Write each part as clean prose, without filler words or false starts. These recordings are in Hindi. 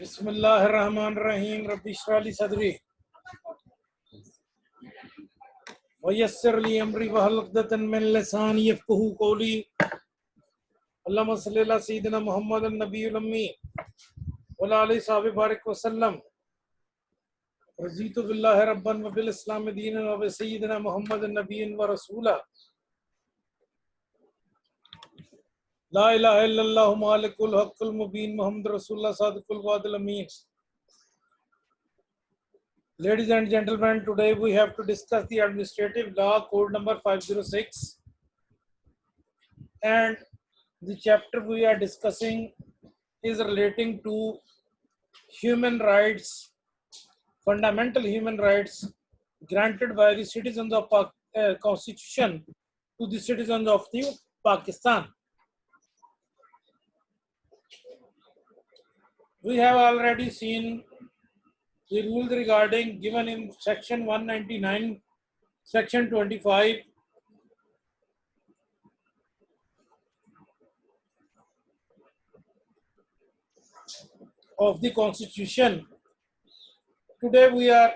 बिस्मिल्लाहिर्रहमानिर्रहीम रब्बि इश्रह ली सदरी व यस्सिर ली अमरी वहल उक़दतन मिन लिसानी यफ़क़हू क़ौली। अल्लाहुम्मा सल्लि अला सय्यिदिना मुहम्मदिन नबिय्युल उम्मी व अला आलिहि सहाबिहि बारिक वसल्लम। रज़ीतु बिल्लाहि रब्बन व बिल इस्लाम दीनन व बि सय्यिदिना मुहम्मदिन नबिय्यन व रसूला। ला इलाहा इल्लल्लाहु मालिकुल हक़्क़ुल मुबीन मुहम्मदुर रसूलुल्लाह सादिकुल वादिल अमीन। Ladies and gentlemen, today we have to discuss the administrative law code number 506, and the chapter we are discussing is relating to human rights, fundamental human rights granted by the citizens of Constitution to the citizens of the Pakistan. We have already seen the rules regarding given in section 199, section 25, of the Constitution. Today we are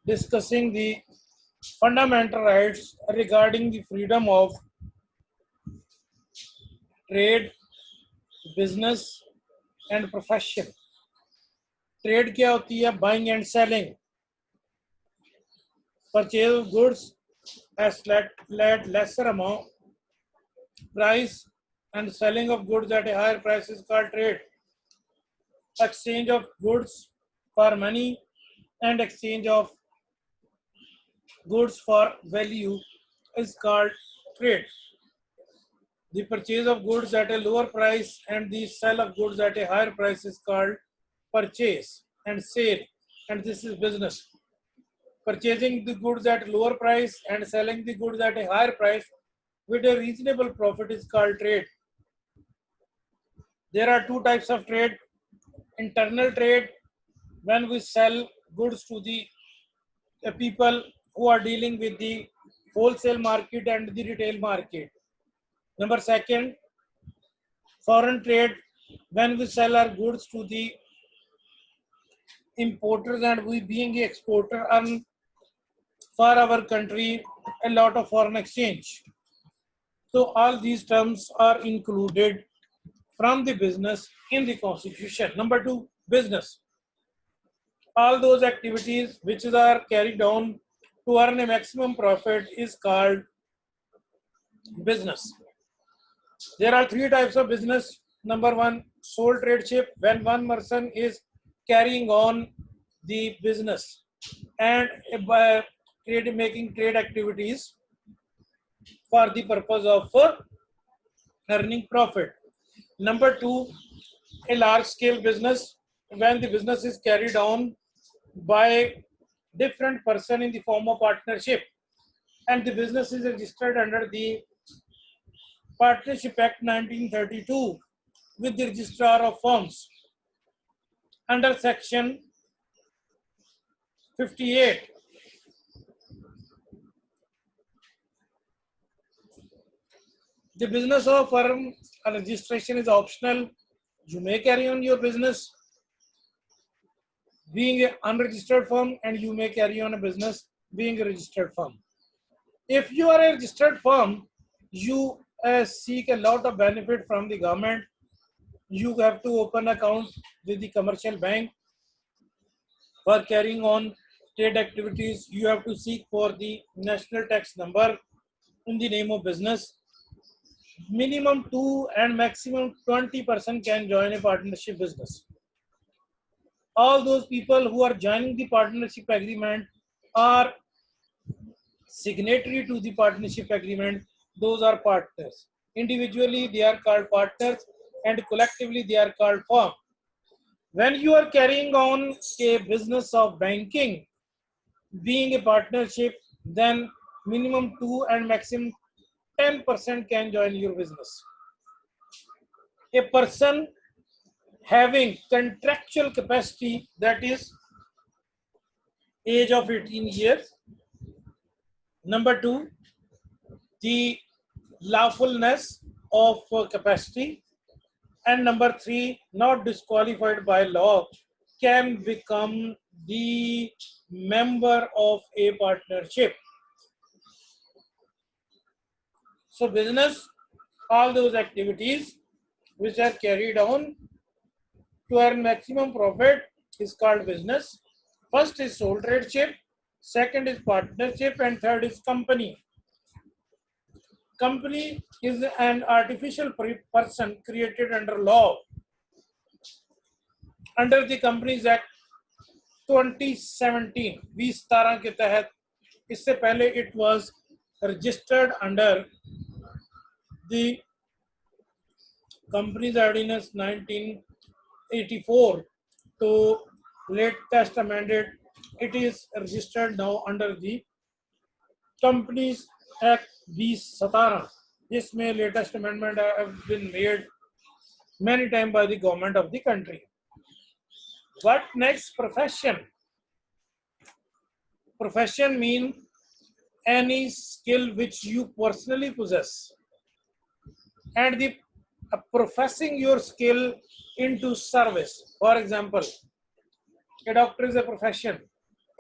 discussing the fundamental rights regarding the freedom of trade, business and profession. Trade क्या होती है? Buying and selling, purchase of goods at lesser amount price and selling of goods at a higher price is called trade. Exchange of goods for money and exchange of goods for value is called trade. The purchase of goods at a lower price and the sale of goods at a higher price is called purchase and sale, and this is business. Purchasing the goods at lower price and selling the goods at a higher price with a reasonable profit is called trade. There are two types of trade. Internal trade, when we sell goods to the people who are dealing with the wholesale market and the retail market. Number second, foreign trade, when we sell our goods to the importers and we being the exporter earn for our country a lot of foreign exchange. So all these terms are included from the business in the Constitution. Number two, business. All those activities which are carried on to earn a maximum profit is called business. There are three types of business. Number one, sole tradeship, when one person is carrying on the business and by making trade activities for the purpose of earning profit. Number two, a large scale business, when the business is carried on by different person in the form of partnership and the business is registered under the Partnership Act 1932 with the registrar of firms under section 58. The business of firm registration is optional. You may carry on your business being an unregistered firm and you may carry on a business being a registered firm. If you are a registered firm, you seek a lot of benefit from the government. You have to open account with the commercial bank for carrying on trade activities. You have to seek for the national tax number in the name of business. Minimum 2 and maximum 20% can join a partnership business. All those people who are joining the partnership agreement are signatory to the partnership agreement. Those are partners. Individually they are called partners and collectively they are called firm. When you are carrying on a business of banking being a partnership, then minimum 2 and maximum 10% can join your business. A person having contractual capacity, that is age of 18 years. Number two, the lawfulness of capacity. And number 3, not disqualified by law, can become the member of a partnership. So business, all those activities which are carried on to earn maximum profit is called business. First is sole tradeship, second is partnership, and third is company. Company is an artificial person created under law under the Companies Act 2017 2017 के तहत. इससे पहले it was registered under the Companies Ordinance 1984 to latest amended. It is registered now under the Companies Act 2017. जिसमें latest amendment have been made many times by the government of the country. What next? Profession. Profession means any skill which you personally possess and the professing your skill into service. For example, a doctor is a profession,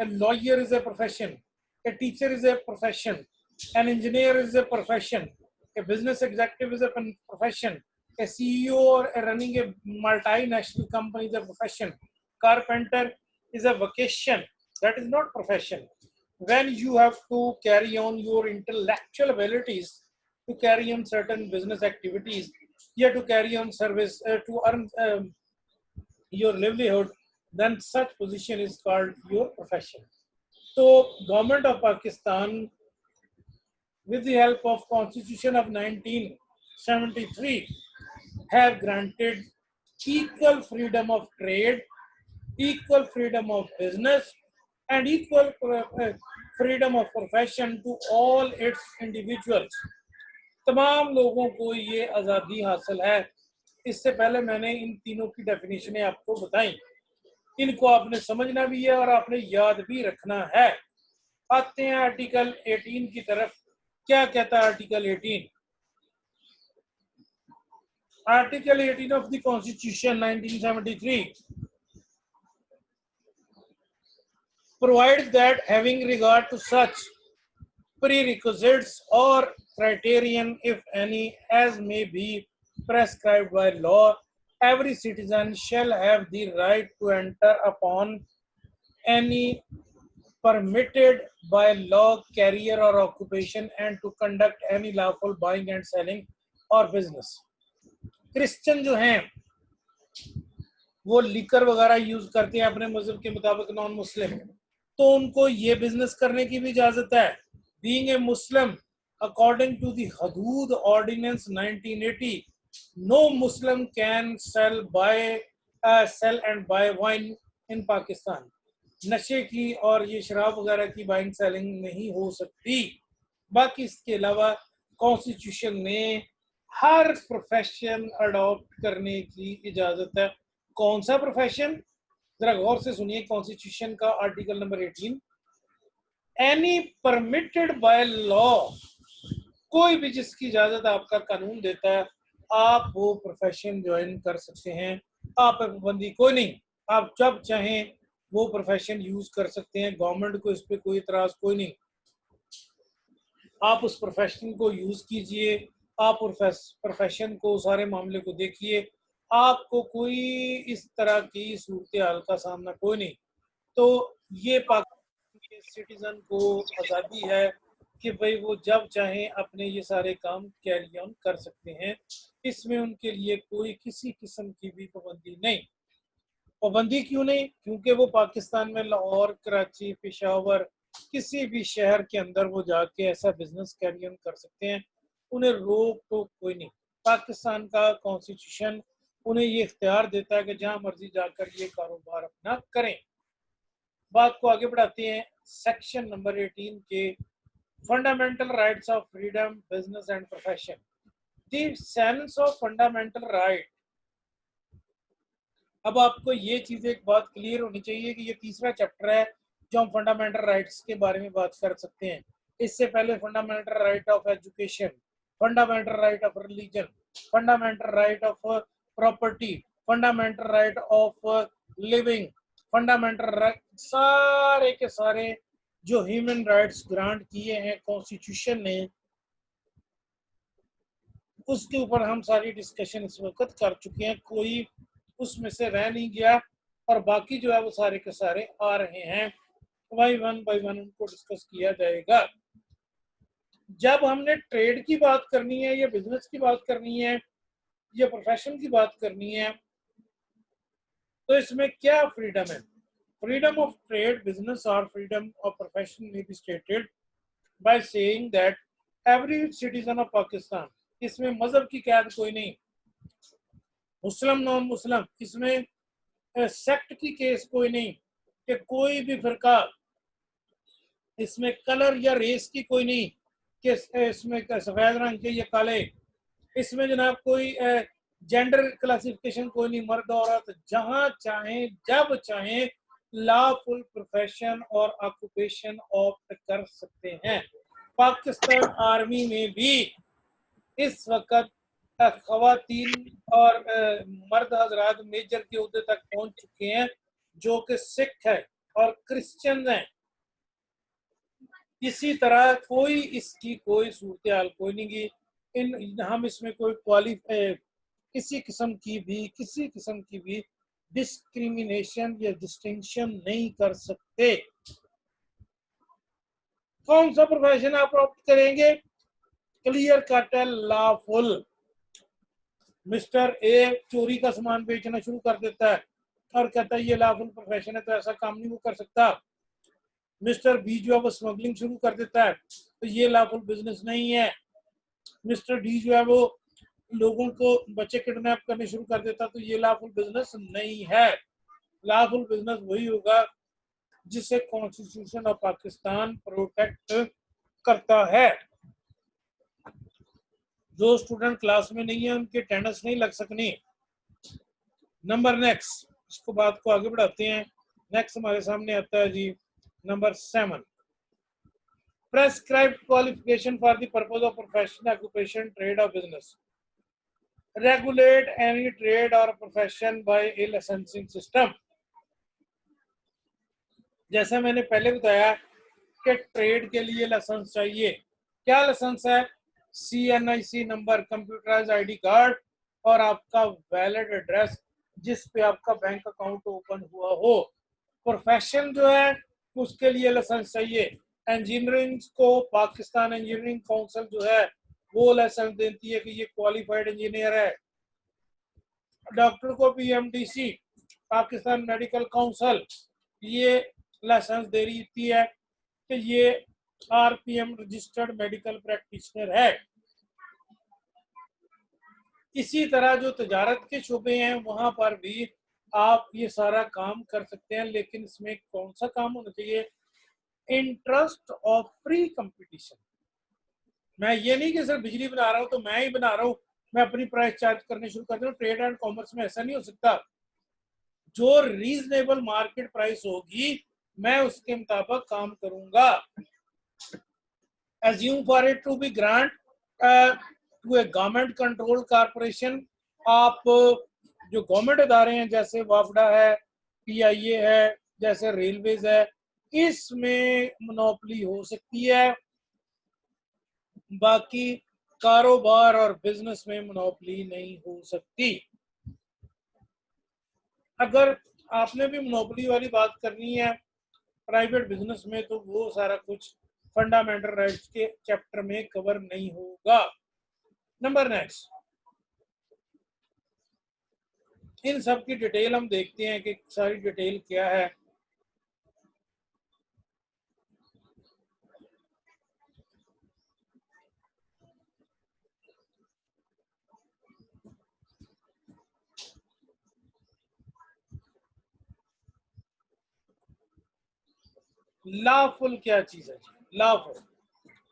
a lawyer is a profession, a teacher is a profession, an engineer is a profession, a business executive is a profession, a CEO or running a multinational company is a profession, carpenter is a vocation, that is not profession. When you have to carry on your intellectual abilities to carry on certain business activities, you have to carry on service to earn your livelihood, then such position is called your profession. So government of Pakistan, with the help of Constitution of 1973, have granted equal freedom of trade, equal freedom of business, and equal freedom of profession to all its individuals. तमाम लोगों को ये आज़ादी हासिल है. इससे पहले मैंने इन तीनों की डेफिनेशनें आपको बताई. इनको आपने समझना भी है और आपने याद भी रखना है. आते हैं आर्टिकल 18 की तरफ. क्या कहता है article 18? Article 18 of the constitution 1973 provides that having regard to such prerequisites or criterion, if any, as may be prescribed by law, every citizen shall have the right to enter upon any permitted by law career or occupation and to conduct any lawful buying and selling or business. Christian जो हैं वो लिकर वगैरह यूज करते हैं अपने मजहब के मुताबिक, नॉन मुस्लिम, तो उनको ये बिजनेस करने की भी इजाजत है. Being a Muslim, according to the Hudud Ordinance 1980, no Muslim can sell and buy wine in Pakistan. नशे की और ये शराब वगैरह की बाइंग सेलिंग नहीं हो सकती. बाकी इसके अलावा कॉन्स्टिट्यूशन में हर प्रोफेशन अडॉप्ट करने की इजाजत है. कौन सा प्रोफेशन? जरा गौर से सुनिए कॉन्स्टिट्यूशन का article number 18. Any permitted by law, कोई भी जिसकी इजाजत आपका कानून देता है, आप वो प्रोफेशन ज्वाइन कर सकते हैं. आप पे पाबंदी कोई नहीं, आप जब चाहें वो प्रोफेशन यूज कर सकते हैं. गवर्नमेंट को इस पे कोई इतराज कोई नहीं. आप उस प्रोफेशन को यूज कीजिए, आप प्रोफेशन को, सारे मामले को देखिए. आपको कोई इस तरह की सूरत हाल का सामना कोई नहीं. तो ये पाकिस्तान के सिटीजन को आज़ादी है कि भाई वो जब चाहें अपने ये सारे काम कैरी ऑन कर सकते हैं. इसमें उनके लिए कोई किसी किस्म की भी पाबंदी नहीं. पाबंदी क्यों नहीं? क्योंकि वो पाकिस्तान में लाहौर, कराची, पेशावर, किसी भी शहर के अंदर वो जाके ऐसा बिजनेस कैरी ऑन कर सकते हैं. उन्हें रोक टोक कोई नहीं. पाकिस्तान का कॉन्स्टिट्यूशन उन्हें ये इख्तियार देता है कि जहां मर्जी जाकर ये कारोबार अपना करें. बात को आगे बढ़ाते हैं. सेक्शन नंबर 18 के fundamental rights of freedom, business and profession. The sense of fundamental right. अब आपको ये चीज एक बात क्लियर होनी चाहिए कि ये तीसरा चैप्टर है जो हम फंडामेंटल राइट्स के बारे में बात कर सकते हैं. इससे पहले fundamental right of education, fundamental right of religion, fundamental right of property, fundamental right of living, fundamental right, सारे के सारे जो ह्यूमन राइट्स ग्रांट किए हैं कॉन्स्टिट्यूशन ने, उसके ऊपर हम सारी डिस्कशन इस वक्त कर चुके हैं, कोई उसमें से रह नहीं गया, और बाकी जो है वो सारे के सारे आ रहे हैं, बाई वन उनको डिस्कस किया जाएगा। जब हमने ट्रेड की बात करनी है या बिजनेस की बात करनी है या प्रोफेशन की बात करनी है, तो इसमें क्या फ्रीडम है? फ्रीडम ऑफ ट्रेड, बिजनेस और फ्रीडम ऑफ प्रोफेशन में be stated by saying that every citizen of Pakistan, इसमें मजहब की कैद कोई नहीं, मुस्लिम नॉन मुस्लिम, इसमें सेक्ट की केस कोई नहीं कि कोई भी फिरका, इसमें कलर या रेस की कोई नहीं कि इसमें सफेद रंग के या काले, इसमें जनाब कोई जेंडर क्लासिफिकेशन कोई नहीं, मर्द औरत जहां चाहें जब चाहें लॉफुल प्रोफेशन और ऑक्यूपेशन ऑप्ट कर सकते हैं। पाकिस्तान आर्मी में भी इस वक्त खवातीन और मर्द हजरात मेजर के उहदे तक पहुंच चुके हैं जो कि सिख है और क्रिश्चियन हैं। इसी तरह कोई इसकी कोई सूरत हाल कोई नहीं की, इन हम इसमें कोई किसी किस्म की भी डिस्क्रिमिनेशन या डिस्टिंक्शन नहीं कर सकते। कौन सा प्रोफेशन आप ऑप्ट करेंगे? क्लियर कट है, लॉफुल। मिस्टर ए चोरी का सामान बेचना शुरू कर देता है और कहता है ये लॉफुल प्रोफेशन है, तो ऐसा काम नहीं वो कर सकता। मिस्टर बी जो है वो स्मगलिंग शुरू कर देता है, तो ये लॉफुल बिजनेस नहीं है। मिस्टर डी जो है वो लोगों को बच्चे किडनैप करने शुरू कर देता, तो ये लॉफुल बिजनेस नहीं है। लॉफुल बिजनेस वही होगा जिसे कॉन्स्टिट्यूशन ऑफ पाकिस्तान प्रोटेक्ट करता है। जो स्टूडेंट क्लास में नहीं है उनके अटेंडेंस नहीं लग सकनी। नंबर नेक्स्ट, इसको बात को आगे बढ़ाते हैं। नेक्स्ट हमारे सामने आता है जी number 7, prescribed qualification for the purpose of profession, occupation, trade or business. Regulate any trade or profession by a licensing system. जैसे मैंने पहले बताया कि ट्रेड के लिए लाइसेंस चाहिए। क्या लाइसेंस है? CNIC number, computerize ID card और आपका वैलिड एड्रेस जिस पे आपका बैंक अकाउंट ओपन हुआ हो। प्रोफेशन जो है उसके लिए लाइसेंस चाहिए। इंजीनियरिंग को पाकिस्तान इंजीनियरिंग काउंसिल जो है वो लाइसेंस देती है कि ये क्वालिफाइड इंजीनियर है। डॉक्टर को PMDC पाकिस्तान मेडिकल काउंसिल ये लाइसेंस दे रही है कि ये RPM रजिस्टर्ड मेडिकल प्रैक्टिशनर है। इसी तरह जो तजारत के शोबे हैं वहां पर भी आप ये सारा काम कर सकते हैं, लेकिन इसमें कौन सा काम होना चाहिए? Interest of free competition. मैं ये नहीं कि सिर्फ बिजली बना रहा हूं तो मैं ही बना रहा हूं, मैं अपनी प्राइस चार्ज करने शुरू कर दूं। ट्रेड एंड कॉमर्स में ऐसा नहीं हो सकता। जो रीजनेबल मार्केट प्राइस होगी मैं उसके मुताबिक काम करूंगा। assume for it to be grant to a government controlled corporation। आप जो गवर्नमेंट अदारे हैं जैसे वाफडा है, PIA है, जैसे रेलवेज है, इसमें मोनोपोली हो सकती है, बाकी कारोबार और बिजनेस में मोनोपोली नहीं हो सकती। अगर आपने भी मोनोपोली वाली बात करनी है प्राइवेट बिजनेस में तो वो सारा कुछ फंडामेंटल राइट्स के चैप्टर में कवर नहीं होगा। नंबर नेक्स्ट, इन सब की डिटेल हम देखते हैं कि सारी डिटेल क्या है। लॉफुल क्या चीज है?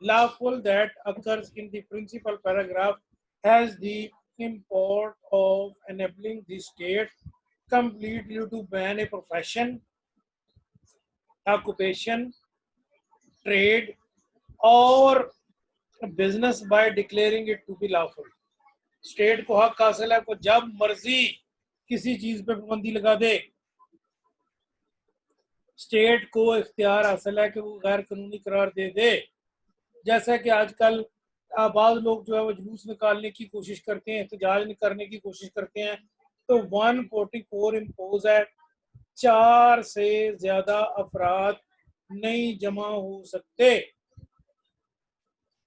lawful that occurs in the principal paragraph has the import of enabling the state completely to ban a profession, occupation, trade or business by declaring it to be lawful। State को हक हासिल है, को जब मर्जी किसी चीज पे पाबंदी लगा दे। स्टेट को इख्तियार हासिल है कि वो गैर कानूनी करार दे दे। जैसा कि आजकल बाद लोग जो है वो जुलूस निकालने की कोशिश करते हैं, एहतजाज करने की कोशिश करते हैं, तो 144 इम्पोज है। 4 से ज्यादा अफराद नहीं जमा हो सकते।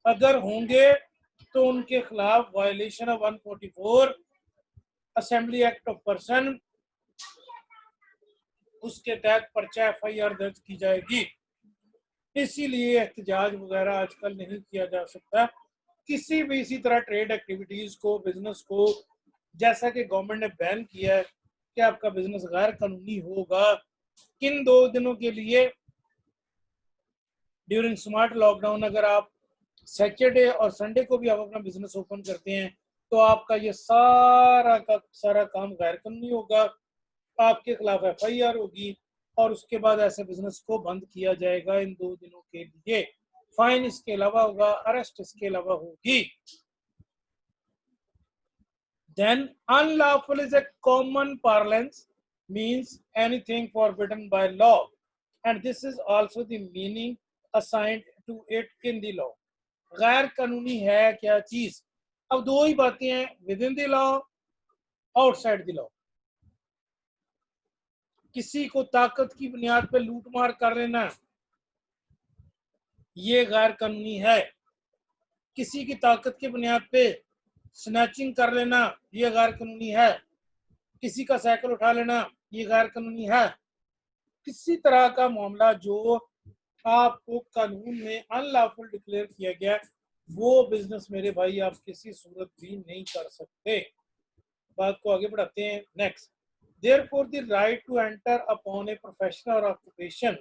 अगर होंगे तो उनके खिलाफ violation of 144 assembly act of person, उसके तहत पर्चा FIR दर्ज की जाएगी। इसीलिए एहतजाज वगैरह आजकल नहीं किया जा सकता किसी भी इसी तरह ट्रेड एक्टिविटीज को, बिजनेस को, जैसा कि गवर्नमेंट ने बैन किया है कि आपका बिजनेस गैर कानूनी होगा किन 2 दिनों के लिए ड्यूरिंग स्मार्ट लॉकडाउन। अगर आप सैटरडे और संडे को भी आप अपना बिजनेस ओपन करते हैं तो आपका ये सारा का सारा काम गैर कानूनी होगा, आपके खिलाफ FIR होगी और उसके बाद ऐसे बिजनेस को बंद किया जाएगा इन 2 दिनों के लिए। फाइन इसके अलावा होगा, अरेस्ट इसके अलावा होगी। Then unlawful is a common parlance, means anything forbidden by law, and this is also the meaning assigned to it in the law. गैर कानूनी है क्या चीज? अब 2 ही बातें हैं, with in the law, outside the law. किसी को ताकत की बुनियाद पे लूट मार कर लेना, ये गैर कानूनी है। किसी की ताकत की बुनियाद पे स्नैचिंग कर लेना, ये गैर कानूनी है। किसी का साइकिल उठा लेना, ये गैर कानूनी है। किसी तरह का मामला जो आपको कानून में अनलॉफुल डिक्लेयर किया गया, वो बिजनेस मेरे भाई आप किसी सूरत भी नहीं कर सकते। बात को आगे बढ़ाते हैं। Next, therefore the right to enter upon a profession or occupation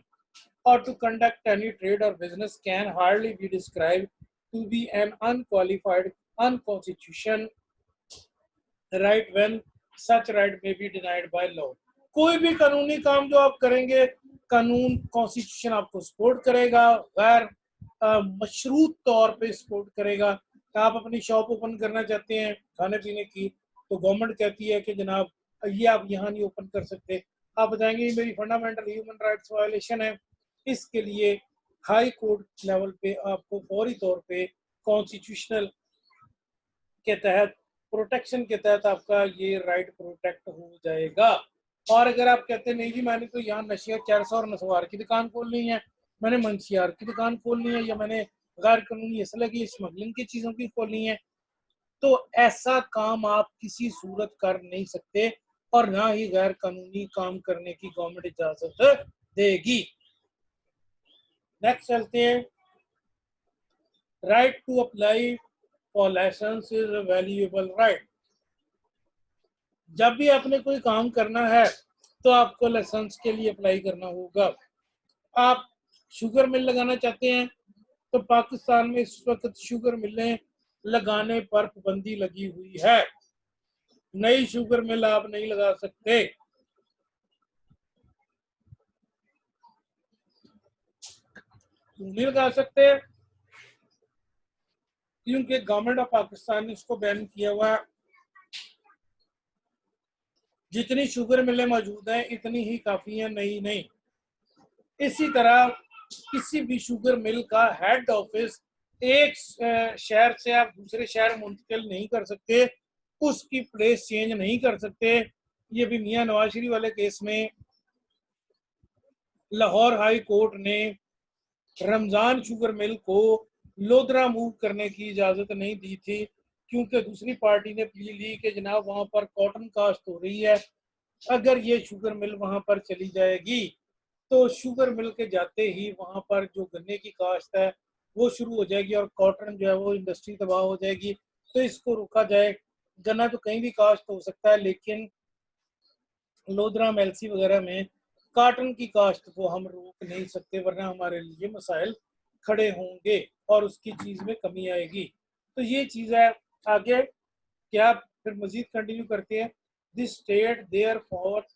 or to conduct any trade or business can hardly be described to be an unqualified unconstitutional right when such right may be denied by law. कोई भी कानूनी काम जो आप करेंगे, कानून कॉन्स्टिट्यूशन आपको सपोर्ट करेगा, गैर मशरूत तौर पे सपोर्ट करेगा। आप अपनी शॉप ओपन करना चाहते हैं खाने पीने की, तो गवर्नमेंट कहती है कि जनाब ये आप यहाँ नहीं ओपन कर सकते। आप बताएंगे मेरी फंडामेंटल ह्यूमन राइट्स वायलेशन है, इसके लिए हाई कोर्ट लेवल पे आपको फौरी तौर पे कॉन्स्टिट्यूशनल के तहत, प्रोटेक्शन के तहत आपका ये राइट प्रोटेक्ट हो जाएगा। और अगर आप कहते हैं नहीं जी मैंने तो यहाँ नशे, चरस और नसवार की दुकान खोलनी है, मैंने मंशियार की दुकान खोलनी है, या मैंने गैर कानूनी असला की स्मगलिंग की चीज़ों की खोलनी है, तो ऐसा काम आप किसी सूरत कर नहीं सकते और ना ही गैर कानूनी काम करने की गवर्नमेंट इजाजत देगी। नेक्स्ट चलते हैं। Right to apply for licence is a valuable right. जब भी आपने कोई काम करना है तो आपको लाइसेंस के लिए अप्लाई करना होगा। आप शुगर मिल लगाना चाहते हैं तो पाकिस्तान में इस वक्त शुगर मिलें लगाने पर पाबंदी लगी हुई है। नई शुगर मिल आप नहीं लगा सकते। नहीं लगा सकते क्योंकि गवर्नमेंट ऑफ पाकिस्तान ने इसको बैन किया हुआ है। जितनी शुगर मिलें मौजूद हैं इतनी ही काफ़ी हैं, नई नहीं। इसी तरह किसी भी शुगर मिल का हेड ऑफिस एक शहर से आप दूसरे शहर मुंतकिल नहीं कर सकते, उसकी प्लेस चेंज नहीं कर सकते। ये भी मियां नवाज शरीफ वाले केस में लाहौर हाई कोर्ट ने रमजान शुगर मिल को लोधरा मूव करने की इजाज़त नहीं दी थी, क्योंकि दूसरी पार्टी ने प्ली ली कि जनाब वहाँ पर कॉटन काश्त हो रही है, अगर ये शुगर मिल वहाँ पर चली जाएगी तो शुगर मिल के जाते ही वहाँ पर जो गन्ने की काश्त है वो शुरू हो जाएगी और कॉटन जो है वो इंडस्ट्री तबाह हो जाएगी। तो इसको रोका जाए। गन्ना तो कहीं भी काश्त हो सकता है, लेकिन लोधरा मेलसी वगैरह में कॉटन की काश्त को हम रोक नहीं सकते, वरना हमारे लिए मसाइल खड़े होंगे और उसकी चीज़ में कमी आएगी। तो ये चीज़ है। आगे क्या फिर मजीद कंटिन्यू करते हैं। This state therefore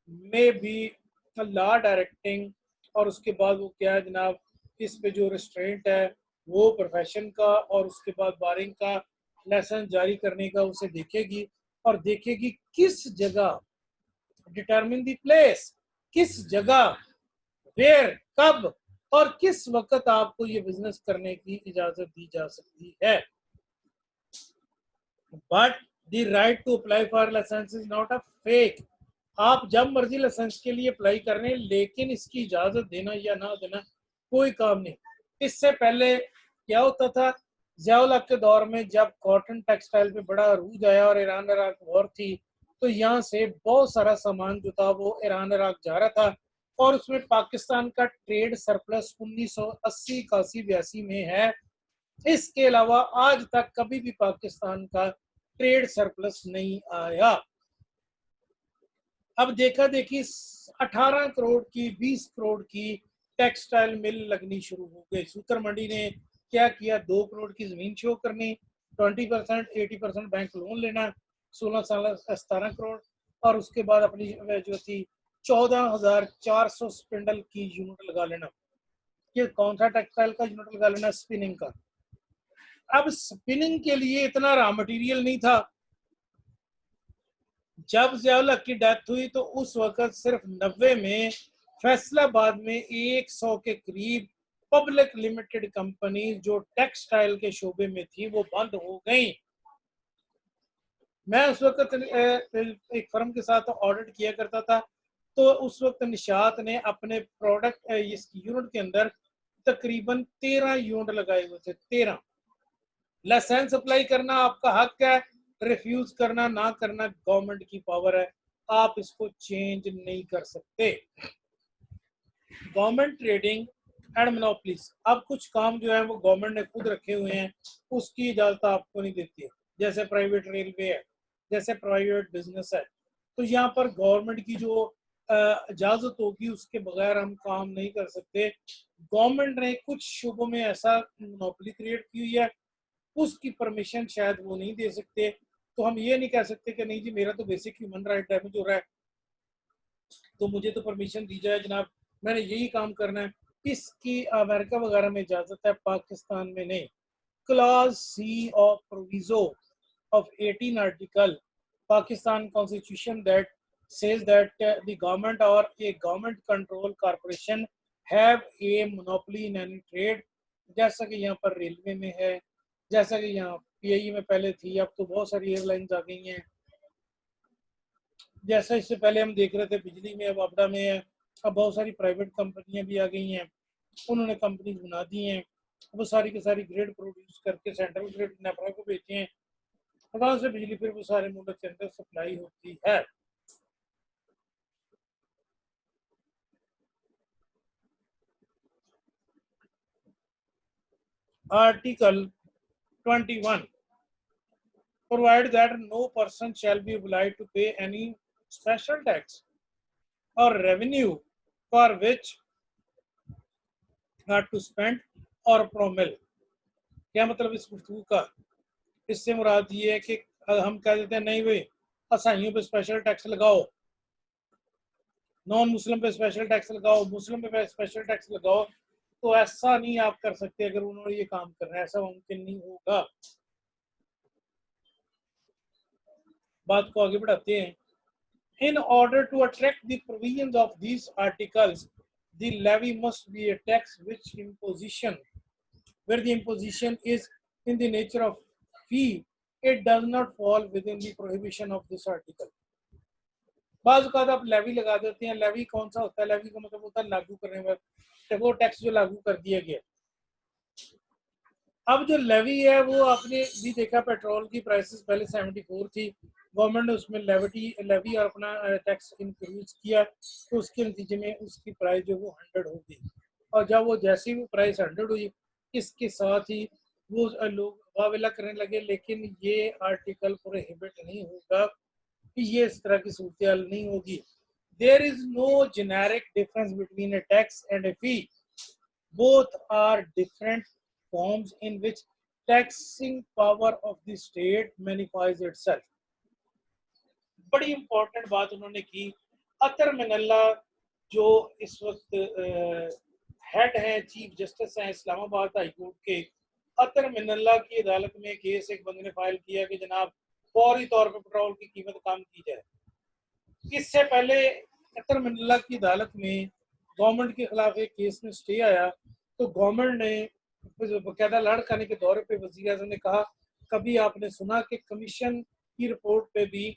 may be law directing, और उसके बाद वो क्या है जनाब, इस पे जो रेस्ट्रेंट है वो प्रोफेशन का और उसके बाद बारिंग का लाइसेंस जारी करने का उसे देखेगी और देखेगी किस जगह, डिटरमिन द प्लेस, किस जगह, वेयर, कब और किस वक्त आपको ये बिजनेस करने की इजाजत दी जा सकती है। But the right to apply for licence is not a fake. आप जब मर्जी लाइसेंस के लिए अप्लाई कर रहे हैं, लेकिन इसकी इजाजत देना या ना देना कोई काम नहीं। इससे पहले क्या होता था, ज़ियाउल हक के दौर में जब कॉटन टेक्सटाइल पे बड़ा अरूज आया और ईरान इराक वॉर थी, तो यहाँ से बहुत सारा सामान जो था वो ईरान इराक जा रहा था और उसमें पाकिस्तान का ट्रेड सरप्लस 1980 81 82 में है। इसके अलावा आज तक कभी भी पाकिस्तान का ट्रेड सरप्लस नहीं आया। अब देखा देखी 18 करोड़ की 20 करोड़ की टेक्सटाइल मिल लगनी शुरू हो गई। सूतर मंडी ने क्या किया, 2 करोड़ की जमीन शो करनी, 20% 80% बैंक लोन लेना, 16 साल 17 करोड़, और उसके बाद अपनी जो थी 14,400 स्पिंडल की यूनिट लगा लेना। ये कौन सा टेक्सटाइल का यूनिट लगा लेना? स्पिनिंग का। अब स्पिनिंग के लिए इतना रॉ मटेरियल नहीं था। जब ज़ियाउल हक की डेथ हुई तो उस वक्त सिर्फ 90 में फैसलाबाद में 100 के करीब पब्लिक लिमिटेड कंपनी जो टेक्सटाइल के शोबे में थी वो बंद हो गई। मैं उस वक्त एक फर्म के साथ ऑडिट किया करता था, तो उस वक्त निशात ने अपने प्रोडक्ट इस यूनिट के अंदर तकरीबन 13 यूनिट लगाए हुए थे। 13। लाइसेंस अप्लाई करना आपका हक है, रिफ्यूज करना ना करना गवर्नमेंट की पावर है, आप इसको चेंज नहीं कर सकते। गवर्नमेंट ट्रेडिंग एंड मोनोपलीज, अब कुछ काम जो है वो गवर्नमेंट ने खुद रखे हुए हैं, उसकी इजाजत आपको नहीं देती है। जैसे प्राइवेट रेलवे है, जैसे प्राइवेट बिजनेस है, तो यहाँ पर गवर्नमेंट की जो इजाजत होगी उसके बगैर हम काम नहीं कर सकते। गवर्नमेंट ने कुछ शुबों में ऐसा मोनोपली क्रिएट की हुई है, उसकी परमिशन शायद वो नहीं दे सकते। तो हम ये नहीं कह सकते कि नहीं जी मेरा तो बेसिक ह्यूमन राइट डैमेज हो रहा है तो मुझे तो परमिशन दी जाए जनाब, मैंने यही काम करना है। इसकी अमेरिका वगैरह में इजाजत है, पाकिस्तान में नहीं। Clause C of proviso of 18 article Pakistan Constitution that says that the government or a government control corporation have a monopoly in any trade, जैसा कि यहाँ पर रेलवे में है, जैसा कि यहाँ पीआई में पहले थी, अब तो बहुत सारी एयरलाइंस आ गई हैं। जैसा इससे पहले हम देख रहे थे बिजली में, अब आपदा में है, अब बहुत सारी प्राइवेट कंपनियां भी आ गई हैं, उन्होंने कंपनी बना दी हैं, वो सारी की सारी ग्रिड प्रोड्यूस करके सेंट्रल ग्रिड नेटवर्क को बेचे हैं, वहां से बिजली फिर वो सारे मुल्क के अंदर सप्लाई होती है। Article 21 provide that no person shall be obliged to pay any special tax or revenue for which not to spend or promil। क्या मतलब इस गुफ्तगू का? इससे मुराद ये है कि हम कह देते हैं नहीं भाई ईसाइयों पे स्पेशल टैक्स लगाओ, नॉन मुस्लिम पे स्पेशल टैक्स लगाओ, मुस्लिम पे स्पेशल टैक्स लगाओ, तो ऐसा नहीं आप कर सकते। अगर उन्होंने ये काम करना है ऐसा मुमकिन नहीं होगा। बात को आगे बढ़ाते हैं। In order to attract the provisions of these articles, the levy must be a tax which imposition, where the imposition is in the nature of fee, it does not fall within the prohibition of this article। बाज़ औक़ात आप लेवी लगा देते हैं। लेवी कौन सा होता है? लेवी का मतलब होता है लागू करने वाला, तो वो टैक्स जो लागू कर दिया गया। अब जो लेवी है वो आपने भी देखा, पेट्रोल की प्राइसेस पहले 74 थी, गवर्नमेंट ने उसमें लेवी और अपना टैक्स इंक्रीज किया, तो उसके नतीजे में उसकी प्राइस जो वो 100 हो गई। और जब वो जैसी वो प्राइस 100 हुई, इसके साथ ही वो लोग वावेला करने लगे। लेकिन ये आर्टिकल प्रोहिबिट नहीं होगा कि ये इस तरह की सूरत नहीं होगी। There is no generic difference between a tax and a fee, both are different forms in which taxing power of the state magnifies itself। बड़ी इंपॉर्टेंट बात उन्होंने की। अतर मिनल्ला जो इस वक्त हेड है, चीफ जस्टिस हैं इस्लामाबाद हाई कोर्ट के, अतर मिनल्ला की अदालत में केस एक बंदे ने फाइल किया कि जनाब फौरी तौर पर पेट्रोल की कीमत कम की जाए। इससे पहले अतर मिनल्ला की अदालत में गवर्नमेंट के खिलाफ एक केस में स्टे आया, तो गवर्नमेंट ने बकायदा लड़ करने के दौरे पे वज़ीर आज़म ने कहा, कभी आपने सुना कि कमीशन की रिपोर्ट पे भी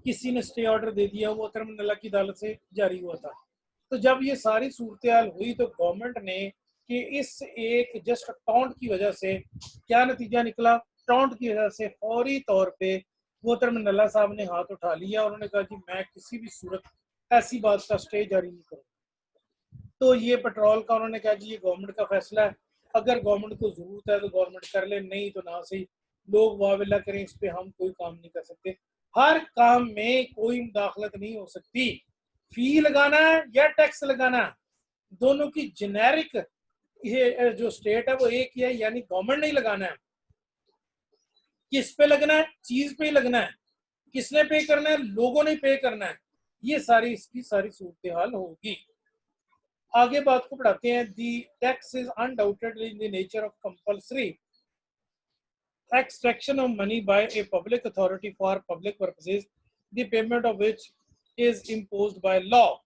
किसी ने स्टे ऑर्डर दे दिया, वो अतर मिनल्ला की अदालत से जारी हुआ था। तो जब ये सारी सूरत हाल हुई तो गवर्नमेंट ने कि इस एक जस्ट टॉन्ट की वजह से क्या नतीजा निकला, टॉन्ट की वजह से फौरी तौर पे वो अतर मिनल्ला साहब ने हाथ उठा लिया। उन्होंने कहा कि मैं किसी भी सूरत ऐसी बात का स्टे जारी नहीं करूँ। तो ये पेट्रोल का उन्होंने कहा जी ये गवर्नमेंट का फैसला है, अगर गवर्नमेंट को जरूरत है तो गवर्नमेंट कर ले, नहीं तो ना सही लोग वाविल्ला करें, इस पे हम कोई काम नहीं कर सकते। हर काम में कोई मुदाखलत नहीं हो सकती। फी लगाना है या टैक्स लगाना है, दोनों की जेनेरिक ये जो स्टेट है वो एक ही है, यानी गवर्नमेंट नहीं लगाना है। किस पे लगना है? चीज पे ही लगना है। किसने पे करना है? लोगों ने पे करना है। ये सारी इसकी सारी सूरत हाल होगी। आगे बात को बढ़ाते हैं। The tax is undoubtedly in the nature of compulsory extraction of money by a public authority for public purposes, the payment of which is imposed by law.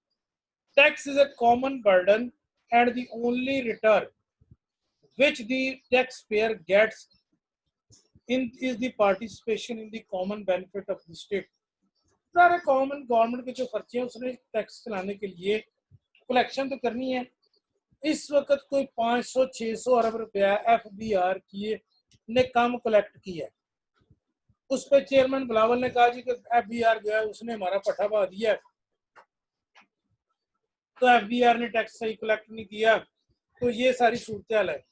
Tax is a common burden and the only return which the taxpayer gets in is the participation in the common benefit of the state. सारे कॉमन गवर्नमेंट के जो खर्चे हैं उसने टैक्स चलाने के लिए कलेक्शन तो करनी है। इस वक्त कोई 500-600 अरब रुपया FBR की ने कम कलेक्ट किया है। उस पर चेयरमैन बिलावल ने कहा जी कि FBR जो है उसने हमारा पट्टा पा दिया, तो FBR ने टैक्स सही कलेक्ट नहीं किया। तो ये सारी सूरत हाल है।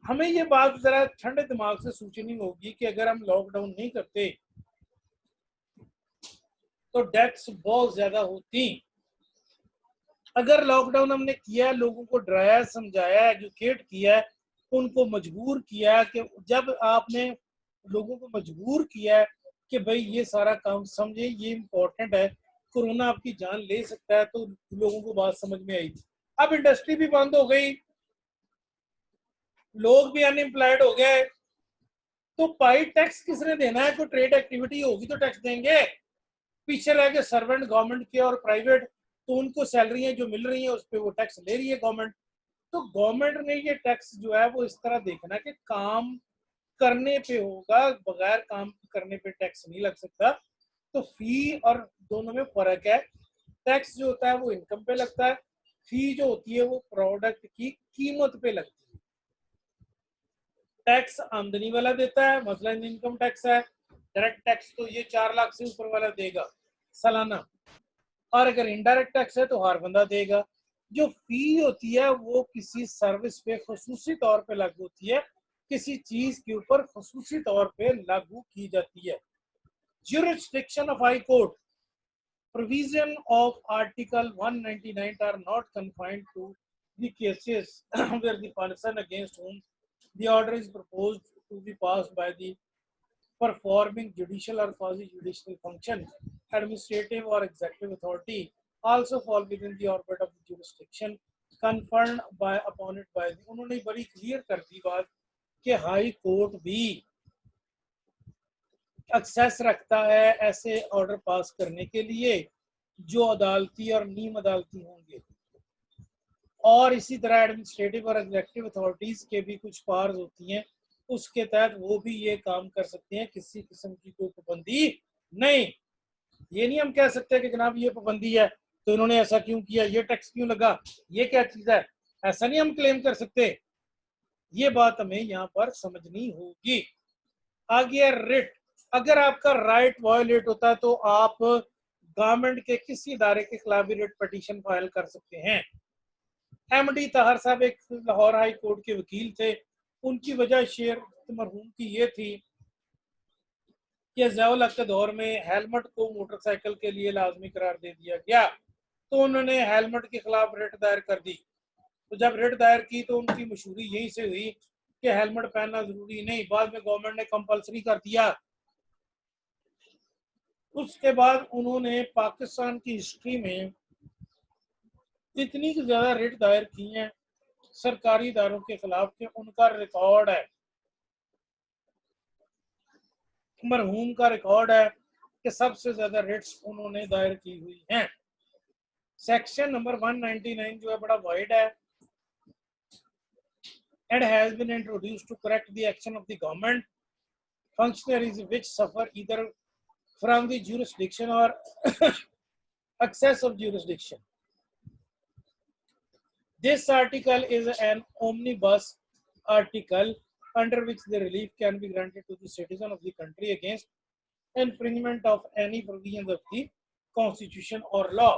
हमें ये बात जरा ठंडे दिमाग से सोचनी होगी कि अगर हम लॉकडाउन नहीं करते तो डेथ्स बहुत ज्यादा होती। अगर लॉकडाउन हमने किया, लोगों को डराया, समझाया, एजुकेट किया, उनको मजबूर किया कि जब आपने लोगों को मजबूर किया कि भाई ये सारा काम समझे, ये इम्पोर्टेंट है, कोरोना आपकी जान ले सकता है, तो लोगों को बात समझ में आई। अब इंडस्ट्री भी बंद हो गई, लोग भी अनएम्प्लॉयड हो गए, तो भाई टैक्स किसने देना है? कोई ट्रेड एक्टिविटी होगी तो टैक्स देंगे। पीछे रह गए सर्वेंट गवर्नमेंट के और प्राइवेट, तो उनको सैलरियां जो मिल रही हैं उस पर वो टैक्स ले रही है गवर्नमेंट। तो गवर्नमेंट ने ये टैक्स जो है वो इस तरह देखना कि काम करने पे होगा, बगैर काम करने पे टैक्स नहीं लग सकता। तो फी और दोनों में फर्क है। टैक्स जो होता है वो इनकम पे लगता है, फी जो होती है वो प्रोडक्ट की कीमत पे लगती है। टैक्स आमदनी वाला देता है, मसलन इनकम टैक्स है, डायरेक्ट टैक्स तो ये 4 लाख से ऊपर वाला देगा सालाना, और अगर इनडायरेक्ट टैक्स है तो हर बंदा देगा। जो फी होती है वो किसी सर्विस पे खसूसी तौर पे लागू होती है, किसी चीज के ऊपर खसूसी तौर पे लागू की जाती है। Jurisdiction of high court, provision of article 199 are not confined to the cases where the person against whom the order is proposed to be passed by the performing judicial or quasi-judicial function, administrative or executive authority also fall within the orbit of the jurisdiction conferred by upon it by the। उन्होंने बड़ी क्लियर कर दी बात कि हाई कोर्ट भी एक्सेस रखता है ऐसे ऑर्डर पास करने के लिए जो अदालती और नीम अदालती होंगे, और इसी तरह एडमिनिस्ट्रेटिव और एग्जीक्यूटिव अथॉरिटीज के भी कुछ पावर्स होती हैं, उसके तहत वो भी ये काम कर सकते हैं। किसी किस्म की कोई पाबंदी नहीं। ये नहीं हम कह सकते कि जनाब ये पाबंदी है तो इन्होंने ऐसा क्यों किया, ये टैक्स क्यों लगा, ये क्या चीज है, ऐसा नहीं हम क्लेम कर सकते। ये बात हमें यहाँ पर समझनी होगी। आगे रिट, अगर आपका राइट वायोलेट होता है तो आप गवर्नमेंट के किसी इदारे के खिलाफ भी रिट पिटीशन फाइल कर सकते हैं। एमडी ताहर साहब एक लाहौर हाई कोर्ट के वकील थे, उनकी वजह शेर मरहूम की ये थी कि ज़ियाउल हक के दौर में हेलमेट को मोटरसाइकिल के लिए लाजमी करार दे दिया गया, तो उन्होंने हेलमेट के खिलाफ रिट दायर कर दी। तो जब रिट दायर की तो उनकी मशहूरी यहीं से हुई कि हेलमेट पहनना जरूरी नहीं, बाद में गवर्नमेंट ने कंपलसरी कर दिया। उसके बाद उन्होंने पाकिस्तान की हिस्ट्री में इतनी ज्यादा रिट दायर की हैं, सरकारी इदारों के खिलाफ के उनका रिकॉर्ड है, मरहूम का रिकॉर्ड है कि सबसे ज्यादा रिट्स उन्होंने दायर की हुई हैं। सेक्शन नंबर 199 जो है बड़ा वाइड है and has been introduced to correct the action of the government functionaries which suffer either from the jurisdiction or excess of jurisdiction. This article is an omnibus article under which the relief can be granted to the citizen of the country against infringement of any provisions of the constitution or law.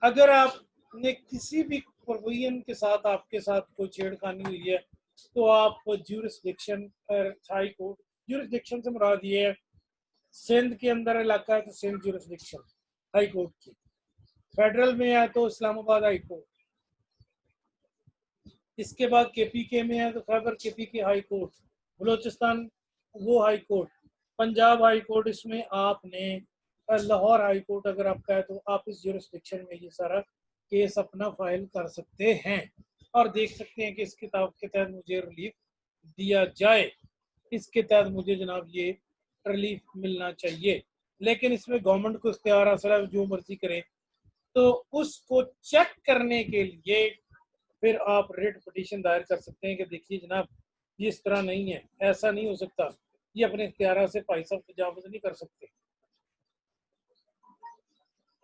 अगर आपने किसी भी प्रोविजन के साथ आपके साथ कोई छेड़खानी हुई है तो आप ज्यूरिसडिक्शन हाई कोर्ट, ज्यूरिसडिक्शन से मुराद ये है सिंध के अंदर इलाका है तो सिंध ज्यूरिसडिक्शन हाई कोर्ट की, फेडरल में है तो इस्लामाबाद हाई कोर्ट, इसके बाद केपीके में है तो Khyber KPK high court, Balochistan वो high court, Punjab high court, इसमें आपने लाहौर हाई कोर्ट अगर आपका है तो आप इस ज्यूरिसडिक्शन में ये सारा केस अपना फाइल कर सकते हैं और देख सकते हैं कि इस किताब के तहत मुझे रिलीफ दिया जाए, इसके तहत मुझे जनाब ये रिलीफ मिलना चाहिए। लेकिन इसमें गवर्नमेंट को इख्तियार हासिल है जो मर्जी करे, तो उसको चेक करने के लिए फिर आप रिट पिटीशन दायर कर सकते हैं कि देखिए जनाब ये इस तरह नहीं है, ऐसा नहीं हो सकता, ये अपने इख्तियार से भाई साहब तजावुज़ नहीं कर सकते।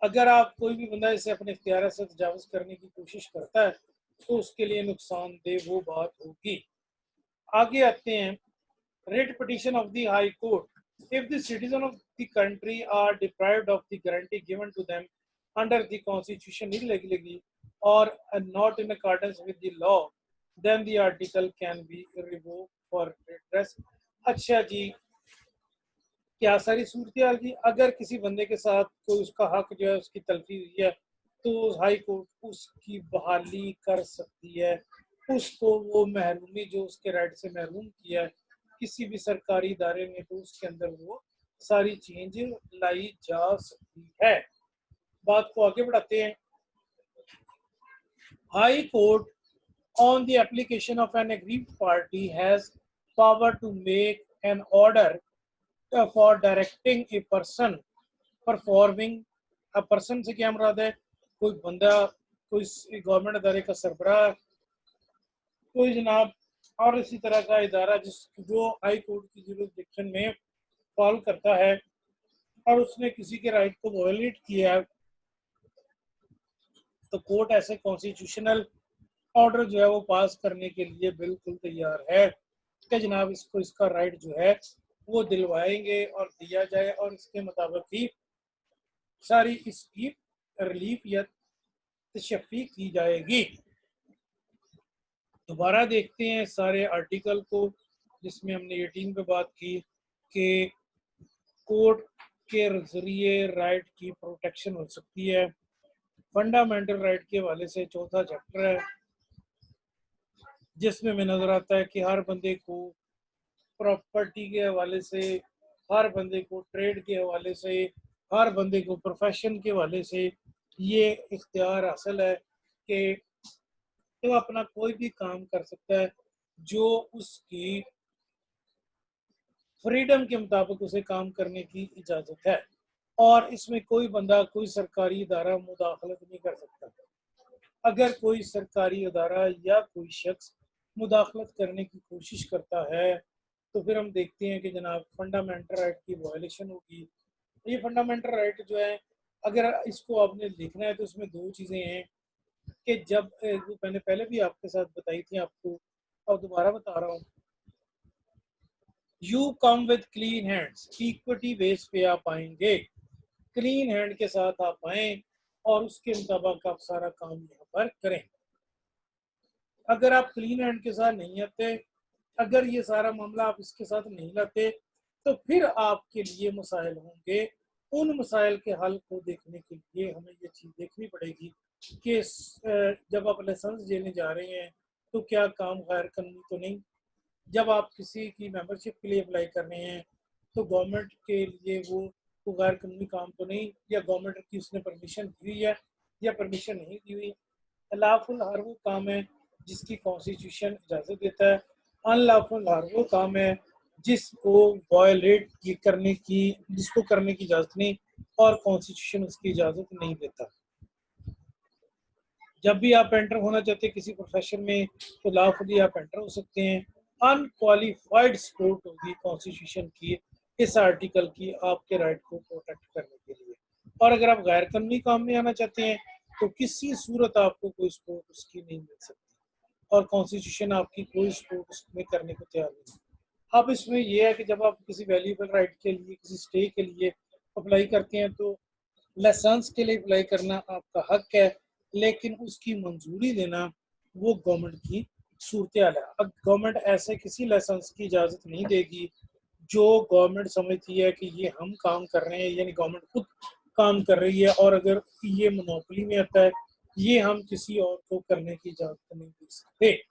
अगर आप कोई भी बंदा इसे अपने इख्तियार से तजावुज़ करने की कोशिश करता है तो उसके लिए नुकसानदेह वो बात होगी। आगे आते हैं, writ petition of the high court. If the citizen of the country are deprived of the guarantee given to them under the constitution illegally और not in accordance with the law then the article can be revoked for redress. अच्छा जी, क्या सारी सूरत हाल जी, अगर किसी बंदे के साथ कोई उसका हक जो है उसकी तलफी हुई है तो हाई कोर्ट उसकी बहाली कर सकती है, उसको वो महरूमी जो उसके राइट से महरूम किया है किसी भी सरकारी इदारे में तो उसके अंदर वो सारी चेंज लाई जा सकती है। बात को आगे बढ़ाते हैं। High court on the application of an aggrieved party has power to make an order for directing a person performing, a person से क्या मुराद है, कोई बंदा, कोई गवर्नमेंट इदारे का सरबराह, कोई जनाब और इसी तरह का इदारा जो हाई कोर्ट की जुरिसडिक्शन में फॉल करता है और उसने किसी के राइट को वायलेट किया है तो कोर्ट ऐसे कॉन्स्टिट्यूशनल ऑर्डर जो है वो पास करने के लिए बिल्कुल तैयार है कि जनाब इसको इसका राइट जो है वो दिलवाएंगे और दिया जाए और इसके मुताबिक ही सारी इसकी रिलीफ या तशफ़ी की जाएगी। दोबारा देखते हैं सारे आर्टिकल को जिसमें हमने 18 पे बात की कि कोर्ट के जरिए राइट की प्रोटेक्शन हो सकती है। फंडामेंटल राइट के हवाले से चौथा चैप्टर है जिसमें हमें नजर आता है कि हर बंदे को प्रॉपर्टी के हवाले से, हर बंदे को ट्रेड के हवाले से, हर बंदे को प्रोफेशन के हवाले से ये इख्तियार हासिल है कि तो अपना कोई भी काम कर सकता है जो उसकी फ्रीडम के मुताबिक उसे काम करने की इजाज़त है और इसमें कोई बंदा, कोई सरकारी इदारा मुदाखलत नहीं कर सकता। अगर कोई सरकारी इदारा या कोई शख्स मुदाखलत करने की कोशिश करता है तो फिर हम देखते हैं कि जनाब फंडामेंटल राइट की वायलेशन होगी। ये फंडामेंटल राइट जो है अगर इसको आपने लिखना है तो इसमें दो चीज़ें हैं कि जब मैंने पहले भी आपके साथ बताई थी आपको और दोबारा बता रहा हूँ, you come with clean hands, equity base पे आप आएंगे, क्लीन हैंड के साथ आप आए और उसके मुताबिक आप सारा काम यहाँ पर करें। अगर आप क्लीन हैंड के साथ नहीं आते, अगर ये सारा मामला आप इसके साथ नहीं लाते तो फिर आपके लिए मसाइल होंगे। उन मसाइल के हल को देखने के लिए हमें ये चीज़ देखनी पड़ेगी कि जब आप लाइसेंस देने जा रहे हैं तो क्या काम गैर कानूनी तो नहीं, जब आप किसी की मेंबरशिप के लिए अप्लाई कर रहे हैं तो गवर्नमेंट के लिए वो गैर कानूनी काम तो नहीं, या गवर्नमेंट की उसने परमिशन दी हुई है या परमिशन नहीं दी हुई। लॉफुल हर वो काम है जिसकी कॉन्स्टिट्यूशन इजाज़त देता है, अनलॉफुल हर वो काम है जिसको वायलेट करने की, जिसको करने की इजाज़त नहीं और कॉन्स्टिट्यूशन उसकी इजाज़त नहीं देता। जब भी आप एंटर होना चाहते हैं किसी प्रोफेशन में तो लॉफुली आप एंटर हो सकते हैं। अनक्वालिफाइड सपोर्ट होगी कॉन्स्टिट्यूशन की इस आर्टिकल की आपके राइट को प्रोटेक्ट करने के लिए। और अगर आप गैर कानूनी काम में आना चाहते हैं तो किसी सूरत आपको कोई सपोर्ट उसकी नहीं मिल सकती और कॉन्स्टिट्यूशन आपकी कोई सपोर्ट उसमें करने को तैयार नहीं। अब इसमें यह है कि जब आप किसी वैल्यूएबल राइट के लिए, किसी स्टे के लिए अप्लाई करते हैं तो लाइसेंस के लिए अप्लाई करना आपका हक है, लेकिन उसकी मंजूरी लेना वो गवर्नमेंट की सूरत हाल है। अब गवर्नमेंट ऐसे किसी लाइसेंस की इजाज़त नहीं देगी जो गवर्नमेंट समझती है कि ये हम काम कर रहे हैं, यानी गवर्नमेंट खुद काम कर रही है और अगर ये मोनोपोली में आता है, ये हम किसी और को करने की इजाज़त नहीं दे सकते।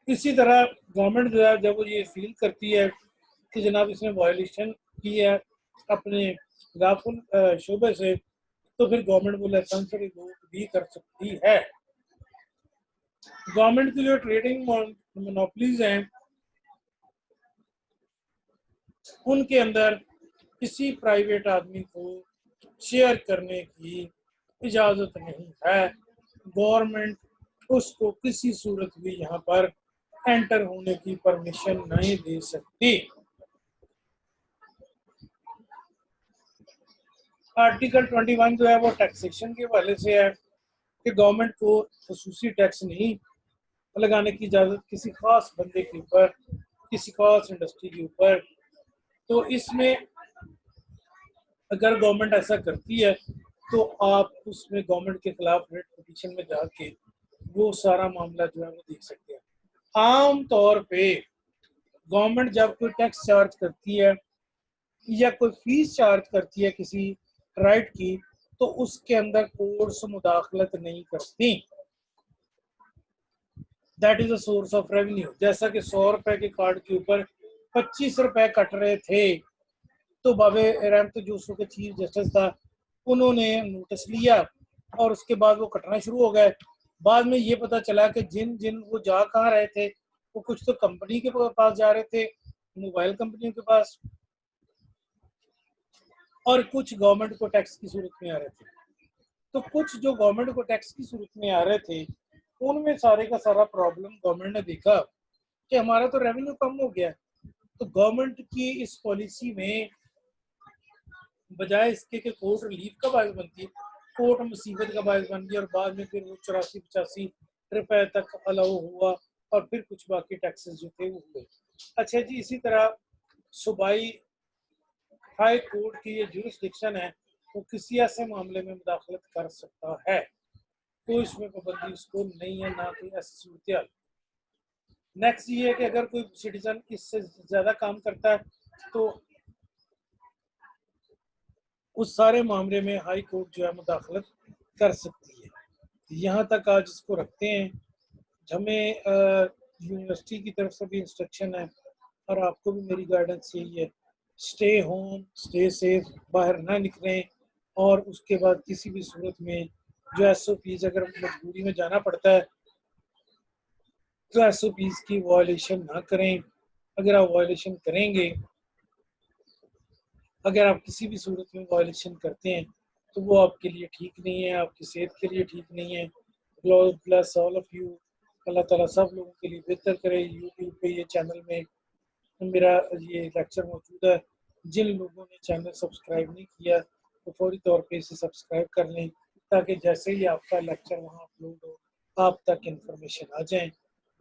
इसी तरह गवर्नमेंट जो है जब वो ये फील करती है कि जनाब इसने वायलेशन की है अपने लॉफुल शोबे से, तो फिर गवर्नमेंट वो लाइसेंस रिवोक भी कर सकती है। गवर्नमेंट की जो ट्रेडिंग मोनोपलीज हैं उनके अंदर किसी प्राइवेट आदमी को शेयर करने की इजाज़त नहीं है। गवर्नमेंट उसको किसी सूरत भी यहाँ पर एंटर होने की परमिशन नहीं दे सकती। आर्टिकल 21 जो है वो टैक्सेशन के हवाले से है कि गवर्नमेंट को खसूसी टैक्स नहीं लगाने की इजाज़त किसी खास बंदे के ऊपर, किसी खास इंडस्ट्री के ऊपर। तो इसमें अगर गवर्नमेंट ऐसा करती है तो आप उसमें गवर्नमेंट के खिलाफ रेट पिटीशन में जाके वो सारा मामला जो है वो देख सकते हैं। आम तौर पे गवर्नमेंट जब कोई टैक्स चार्ज करती है या कोई फीस चार्ज करती है किसी राइट की, तो उसके अंदर कोर्ट्स मुदाखलत नहीं करती। That is a source of revenue. जैसा कि 100 रुपए के कार्ड के ऊपर 25 रुपए कट रहे थे, तो बाबे रहमत जो उसके चीफ जस्टिस था, उन्होंने नोटिस लिया और उसके बाद वो कटना शुरू हो गए। बाद में ये पता चला कि जिन जिन वो जा कहाँ रहे थे, वो कुछ तो कंपनी के पास जा रहे थे, मोबाइल कंपनियों के पास, और कुछ गवर्नमेंट को टैक्स की सूरत में आ रहे थे। तो कुछ जो गवर्नमेंट को टैक्स की सूरत में आ रहे थे उनमें सारे का सारा प्रॉब्लम गवर्नमेंट ने देखा कि हमारा तो रेवेन्यू कम हो गया। तो गवर्नमेंट की इस पॉलिसी में बजाय इसके कि कोर्ट रिलीफ का बायस बनती है, कोर्ट मुसीबत का बायस बन गया और बाद में फिर वो 84-85 रुपए तक अलाउ हुआ और फिर कुछ बाकी टैक्सेस जो थे वो हुए। अच्छा जी, इसी तरह सूबाई हाई कोर्ट की ये जुरिस्डिक्शन है, वो किसी ऐसे मामले में मुदाखलत कर सकता है, कोई इसमें पाबंदी उसको नहीं है, ना कोई ऐसी सूरत। नेक्स्ट ये है कि अगर कोई सिटीजन इससे ज़्यादा काम करता है तो उस सारे मामले में हाई कोर्ट जो है मुदाखलत कर सकती है। यहाँ तक आज इसको रखते हैं। हमें यूनिवर्सिटी की तरफ से भी इंस्ट्रक्शन है और आपको भी मेरी गाइडेंस यही है, स्टे होम, स्टे सेफ, बाहर ना निकलें और उसके बाद किसी भी सूरत में जो SOPs अगर मजबूरी में जाना पड़ता है तो SOPs की वायलेशन ना करें। अगर आप वायलेशन करेंगे, अगर आप किसी भी सूरत में वायलेशन करते हैं तो वो आपके लिए ठीक नहीं है, आपकी सेहत के लिए ठीक नहीं है। God bless all of you. अल्लाह ताला सब लोगों के लिए बेहतर करे। यूट्यूब पे ये चैनल में मेरा ये लेक्चर मौजूद है। जिन लोगों ने चैनल सब्सक्राइब नहीं किया तो फौरी तौर पे इसे सब्सक्राइब कर लें ताकि जैसे ही आपका लेक्चर वहाँ अपलोड हो आप तक इंफॉर्मेशन आ जाए।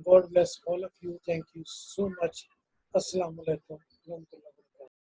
God bless all of you. Thank you so much. अस्सलाम वालेकुम।